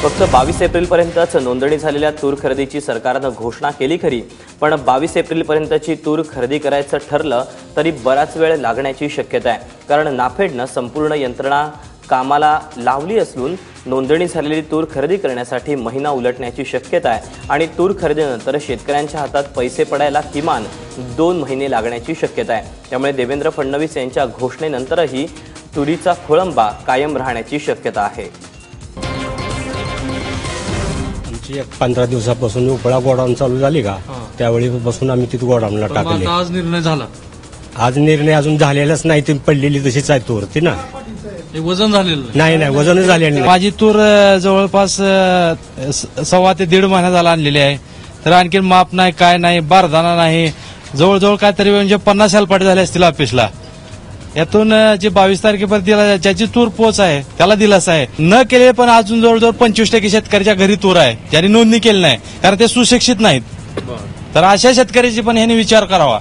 फक्त 22 एप्रिलपर्यंतच नोंदणी झालेल्या तूर खरेदीची सरकारनं घोषणा केली खरी, पण 22 एप्रिलपर्यंतची तूर खरेदी करायचं ठरलं तरी बराच वेळ लागण्याची शक्यता आहे. कारण नाफेडनं संपूर्ण यंत्रणा कामाला लावली असून नोंदणी झालेली तूर खरेदी करण्यासाठी महिना उलटण्याची शक्यता आहे आणि तूर खरेदीनंतर शेतकऱ्यांच्या हातात पैसे पडायला किमान 2 महिने लागण्याची शक्यता आहे. त्यामुळे देवेंद्र फडणवीस यांच्या घोषणेनंतरही तुरीचा खोळंबा कायम राहण्याची शक्यता आहे. 15 दिवसापासून उपळा गोडाऊन चालू झाली का त्यावेळीपासून आम्ही तिथे गोडाऊनला टाकले. आज निर्णय झाला? आज निर्णय अजून झालेलाच नाही, ती पडलेली तशीच आहे तूर ती ना. वजन झालेलं नाही, वजनच झालेलं नाही. माझी तूर जवळपास 1.25 ते 1.5 महिना झाला आणलेली आहे, तर आणखी माप नाही, काय नाही, बारदाना नाही, जवळजवळ काहीतरी म्हणजे 50 हेलपाटे झाले असतील ऑफिसला. यातून जे 22 तारखेपर्यंत दिला ज्याची तूर पोच आहे त्याला दिलासा आहे. न केले पण अजून जवळजवळ 25% शेतकऱ्याच्या घरी तूर आहे ज्यांनी नोंदणी केली नाही, कारण ते सुशिक्षित नाहीत. तर अशा शेतकऱ्याची पण ह्यांनी विचार करावा.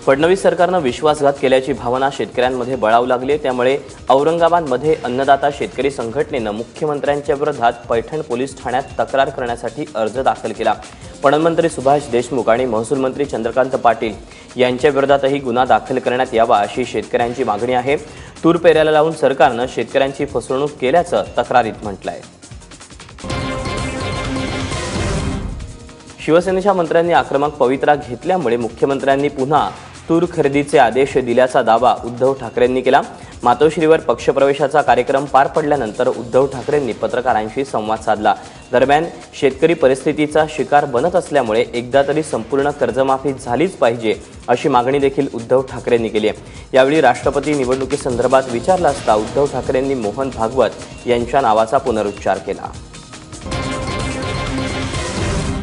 फडणवीस सरकारनं विश्वासघात केल्याची भावना शेतकऱ्यांमध्ये बळावू लागली. त्यामुळे औरंगाबादमध्ये अन्नदाता शेतकरी संघटनेनं मुख्यमंत्र्यांच्या विरोधात पैठण पोलीस ठाण्यात तक्रार करण्यासाठी अर्ज दाखल केला. पणनमंत्री सुभाष देशमुख आणि महसूल मंत्री चंद्रकांत पाटील यांच्या विरोधातही गुन्हा दाखल करण्यात यावा अशी शेतकऱ्यांची मागणी आहे. तूर पेऱ्याला लावून सरकारनं शेतकऱ्यांची फसवणूक केल्याचं तक्रारीत म्हटलंय. शिवसेनेच्या मंत्र्यांनी आक्रमक पवित्रा घेतल्यामुळे मुख्यमंत्र्यांनी पुन्हा तूर खरेदीचे आदेश दिल्याचा दावा उद्धव ठाकरेंनी केला. मातोश्रीवर पक्षप्रवेशाचा कार्यक्रम पार पडल्यानंतर उद्धव ठाकरेंनी पत्रकारांशी संवाद साधला. दरम्यान शेतकरी परिस्थितीचा शिकार बनत असल्यामुळे एकदा तरी संपूर्ण कर्जमाफी झालीच पाहिजे अशी मागणी देखील उद्धव ठाकरेंनी केली आहे. यावेळी राष्ट्रपती निवडणुकीसंदर्भात विचारलं असता उद्धव ठाकरेंनी मोहन भागवत यांच्या नावाचा पुनरुच्चार केला.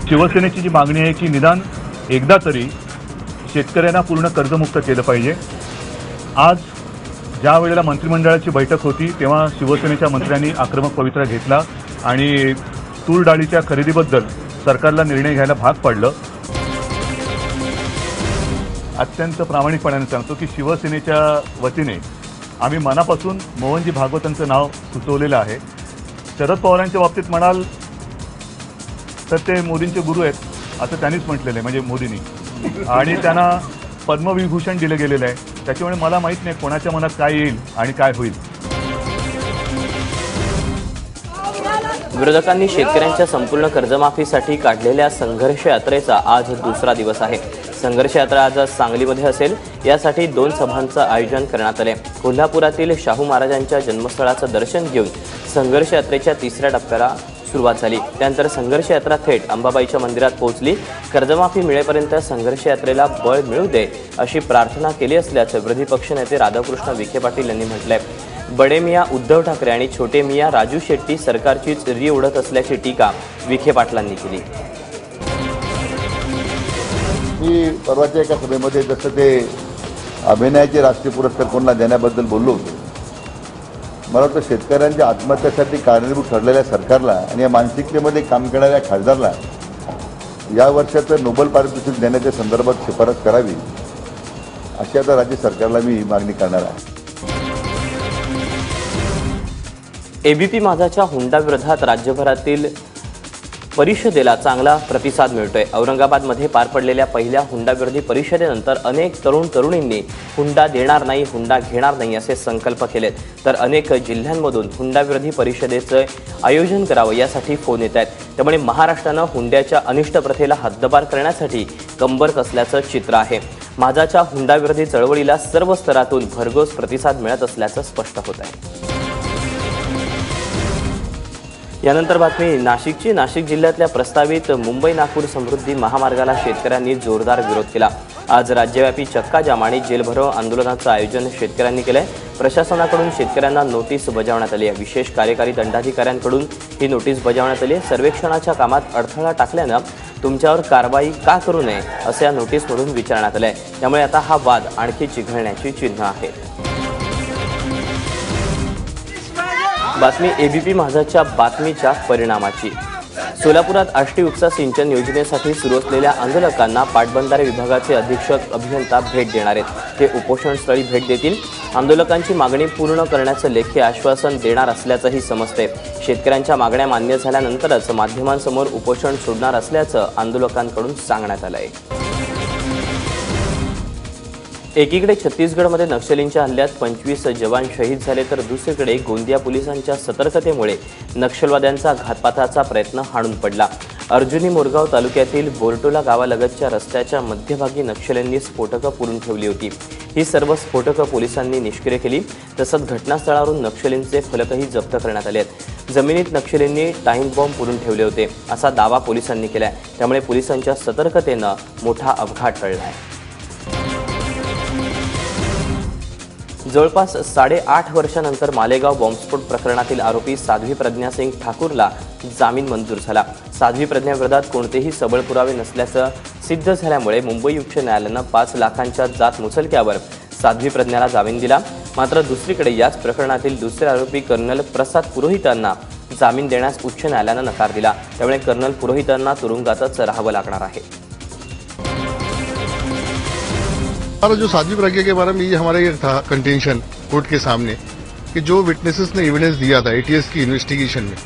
शिवसेनेची जी मागणी आहे की निदान एकदा तरी शेतकऱ्यांना पूर्ण कर्जमुक्त केलं पाहिजे. आज ज्या वेळेला मंत्रिमंडळाची बैठक होती तेव्हा शिवसेनेच्या मंत्र्यांनी आक्रमक पवित्रा घेतला आणि तूर डाळीच्या खरेदीबद्दल सरकारला निर्णय घ्यायला भाग पाडलं. अत्यंत प्रामाणिकपणाने सांगतो की शिवसेनेच्या वतीने आम्ही मनापासून मोहनजी भागवतांचं नाव सुचवलेलं आहे. शरद पवारांच्या बाबतीत म्हणाल तर ते मोदींचे गुरु आहेत असं त्यांनीच म्हटलेलं आहे, म्हणजे मोदींनी, आणि त्यांना पद्मविभूषण दिलं गेलेलं आहे. त्याच्यामुळे मला माहीत नाही कोणाच्या मनात काय येईल आणि काय होईल. विरोधकांनी शेतकऱ्यांच्या संपूर्ण कर्जमाफीसाठी काढलेल्या संघर्ष यात्रेचा आज दुसरा दिवस आहे. संघर्ष यात्रा आज सांगलीमध्ये असेल. यासाठी 2 सभांचं आयोजन करण्यात आले. कोल्हापुरातील शाहू महाराजांच्या जन्मस्थळाचं दर्शन घेऊन संघर्ष यात्रेच्या 3ऱ्या टप्प्याला सुरुवात झाली. त्यानंतर संघर्ष यात्रा थेट अंबाबाईच्या मंदिरात पोहोचली. कर्जमाफी मिळेपर्यंत संघर्ष यात्रेला बळ मिळू दे अशी प्रार्थना केली असल्याचं विरोधी पक्षनेते राधाकृष्ण विखे पाटील यांनी म्हटलंय. बडे मियाँ उद्धव ठाकरे आणि छोटे मियाँ राजू शेट्टी सरकारचीच री उडत असल्याची टीका विखे पाटलांनी केली. मी परवाच्या एका सभेमध्ये जसं ते अभिनयाचे राष्ट्रीय पुरस्कार कोणाला देण्याबद्दल बोललो होतो, मला वाटतं शेतकऱ्यांच्या आत्महत्येसाठी कारणीभूत ठरलेल्या सरकारला आणि या मानसिकतेमध्ये काम करणाऱ्या खासदारला या वर्षाचं नोबेल पारितोषिक देण्याच्या संदर्भात शिफारस करावी अशी आता राज्य सरकारला मी मागणी करणार आहे. एबीपी माझाच्या हुंडाविरोधात राज्यभरातील परिषदेला चांगला प्रतिसाद मिळतोय. औरंगाबादमध्ये पार पडलेल्या पहिल्या हुंडाविरोधी परिषदेनंतर अनेक तरुणींनी हुंडा देणार नाही, हुंडा घेणार नाही असे संकल्प केलेत. तर अनेक जिल्ह्यांमधून हुंडाविरोधी परिषदेचं आयोजन करावं यासाठी फोन येत आहेत. त्यामुळे महाराष्ट्रानं हुंड्याच्या अनिष्ट प्रथेला हद्दपार करण्यासाठी कंबर कसल्याचं चित्र आहे. माझाच्या हुंडाविरोधी चळवळीला सर्व स्तरातून भरघोस प्रतिसाद मिळत असल्याचं स्पष्ट होत आहे. यानंतर बातमी नाशिकची. नाशिक जिल्ह्यातल्या प्रस्तावित मुंबई नागपूर समृद्धी महामार्गाला शेतकऱ्यांनी जोरदार विरोध केला. आज राज्यव्यापी चक्का जाम आणि जेलभरो आंदोलनाचं आयोजन शेतकऱ्यांनी केलंय. प्रशासनाकडून शेतकऱ्यांना नोटीस बजावण्यात आली आहे. विशेष कार्यकारी दंडाधिकाऱ्यांकडून ही नोटीस बजावण्यात आली आहे. सर्वेक्षणाच्या कामात अडथळा टाकल्यानं तुमच्यावर कारवाई का करू नये असं या नोटीसमधून विचारण्यात आलंय. त्यामुळे आता हा वाद आणखी चिघळण्याची चिन्ह आहे. बातमी एबीपी माझाच्या बातमीच्या परिणामाची. सोलापुरात आष्टी उपसा सिंचन योजनेसाठी सुरू असलेल्या आंदोलकांना पाटबंधारे विभागाचे अधीक्षक अभियंता भेट देणार आहेत। ते उपोषणस्थळी भेट देतील। आंदोलकांची मागणी पूर्ण करण्याचं लेखी आश्वासन देणार असल्याचंही समजते। शेतकऱ्यांच्या मागण्या मान्य झाल्यानंतरच माध्यमांसमोर उपोषण सोडणार असल्याचं आंदोलकांकडून सांगण्यात आलंय। एकीकडे छत्तीसगडमध्ये नक्षलींच्या हल्ल्यात 25 जवान शहीद झाले, तर दुसरीकडे गोंदिया पोलिसांच्या सतर्कतेमुळे नक्षलवाद्यांचा घातपाताचा प्रयत्न हाणून पडला। अर्जुनी मोरगाव तालुक्यातील बोरटोला गावालगतच्या रस्त्याच्या मध्यभागी नक्षल्यांनी स्फोटकं पुरून ठेवली होती। ही सर्व स्फोटकं पोलिसांनी निष्क्रिय केली। तसंच घटनास्थळावरून नक्षलींचे फलकही जप्त करण्यात आले आहेत। जमिनीत नक्षलींनी टाइम बॉम्ब पुरून ठेवले होते असा दावा पोलिसांनी केलाय। त्यामुळे पोलिसांच्या सतर्कतेनं मोठा अपघात टळला आहे। जवळपास 8.5 वर्षांनंतर मालेगाव बॉम्बस्फोट प्रकरणातील आरोपी साध्वी प्रज्ञा सिंग ठाकूरला जामीन मंजूर झाला। साध्वी प्रज्ञाविरोधात कोणतेही सबळ पुरावे नसल्याचं सिद्ध झाल्यामुळे मुंबई उच्च न्यायालयानं 5 लाखांच्या जात मुचलक्यावर साध्वी प्रज्ञाला जामीन दिला। मात्र दुसरीकडे याच प्रकरणातील दुसरे आरोपी कर्नल प्रसाद पुरोहितांना जामीन देण्यास उच्च न्यायालयानं नकार दिला। त्यामुळे कर्नल पुरोहितांना तुरुंगातच राहावं लागणार आहे। हमारा जो साध्वी प्रज्ञा के बारे में ये हमारा ये था कंटेंशन कोर्ट के सामने कि जो विटनेसेस ने एविडेंस दिया था एटीएस की इन्वेस्टिगेशन में,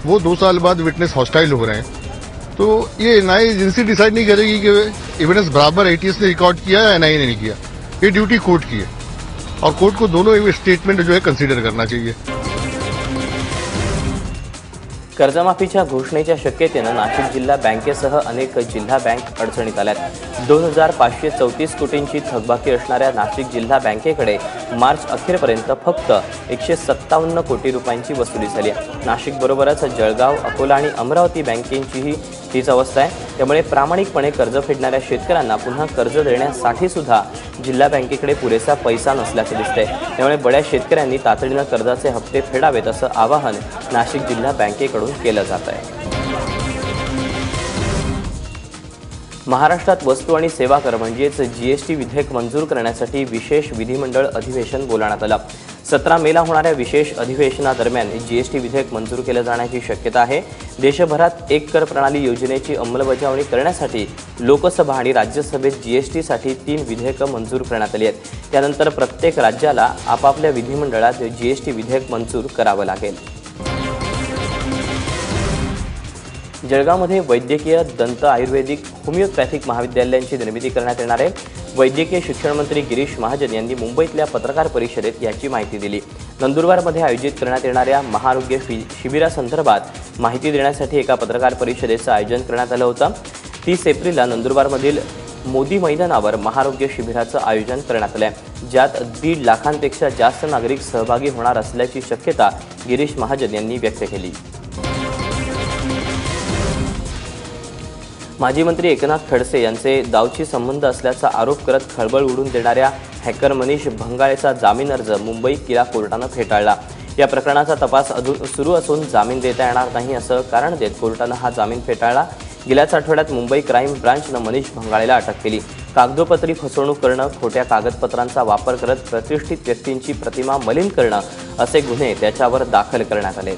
वो 2 साल बाद विटनेस हॉस्टाइल हो रहे हैं। तो ये एनआईए एजेंसी डिसाइड नहीं करेगी कि एविडेंस बराबर एटीएस ने रिकॉर्ड किया या एनआईए ने नहीं किया। ये ड्यूटी कोर्ट की है और कोर्ट को दोनों स्टेटमेंट जो है कंसिडर करना चाहिए। कर्जमाफीच्या घोषणेच्या शक्यतेनं नाशिक जिल्हा बँकेसह अनेक जिल्हा बँक अडचणीत आल्यात। 2534 कोटींची थकबाकी असणाऱ्या नाशिक जिल्हा बँकेकडे मार्च अखेरपर्यंत फक्त 157 कोटी रुपयांची वसुली झाली आहे। नाशिकबरोबरच जळगाव, अकोला आणि अमरावती बँकेचीही हीच अवस्था आहे। त्यामुळे प्रामाणिकपणे कर्ज फेडणाऱ्या शेतकऱ्यांना पुन्हा कर्ज देण्यासाठी सुद्धा जिल्हा बँकेकडे पुरेसा पैसा नसल्याचे दिसते। त्यामुळे बड्या शेतकऱ्यांनी तातडीनं कर्जाचे हप्ते फेडावेत असं आवाहन नाशिक जिल्हा बँकेकडून केलं जात आहे। महाराष्ट्रात वस्तू आणि सेवा कर म्हणजेच जीएसटी विधेयक मंजूर करण्यासाठी विशेष विधिमंडळ अधिवेशन बोलावण्यात आलं। 17 मेला होणाऱ्या विशेष अधिवेशनादरम्यान जीएसटी विधेयक मंजूर केलं जाण्याची शक्यता आहे। देशभरात एक कर प्रणाली योजनेची अंमलबजावणी करण्यासाठी लोकसभा आणि राज्यसभेत जीएसटीसाठी 3 विधेयकं मंजूर करण्यात आली आहेत। त्यानंतर प्रत्येक राज्याला आपापल्या विधिमंडळात जीएसटी विधेयक मंजूर करावं लागेल। जळगावमध्ये वैद्यकीय, दंत, आयुर्वेदिक, होमिओपॅथिक महाविद्यालयांची निर्मिती करण्यात येणार आहे। वैद्यकीय शिक्षण मंत्री गिरीश महाजन यांनी मुंबईतल्या पत्रकार परिषदेत याची माहिती दिली। नंदुरबारमध्ये आयोजित करण्यात येणाऱ्या महाआरोग्य शिबिरासंदर्भात माहिती देण्यासाठी एका पत्रकार परिषदेचं आयोजन करण्यात आलं होतं। 30 एप्रिलला नंदुरबारमधील मोदी मैदानावर महाआरोग्य शिबिराचं आयोजन करण्यात आलं आहे, ज्यात 1.5 लाखांपेक्षा जास्त नागरिक सहभागी होणार असल्याची शक्यता गिरीश महाजन यांनी व्यक्त केली। माजी मंत्री एकनाथ खडसे यांचे दावची संबंध असल्याचा आरोप करत खळबळ उडून देणाऱ्या हॅकर मनीष भंगाळेचा जामीन अर्ज मुंबई किला कोर्टानं फेटाळला। या प्रकरणाचा तपास अजून सुरू असून जामीन देता येणार नाही असं कारण देत कोर्टानं हा जामीन फेटाळला। गेल्याच आठवड्यात मुंबई क्राईम ब्रांचनं मनीष भंगाळेला अटक केली। कागदोपत्री फसवणूक करणं, खोट्या कागदपत्रांचा वापर करत प्रतिष्ठित व्यक्तींची प्रतिमा मलिन करणं असे गुन्हे त्याच्यावर दाखल करण्यात आले।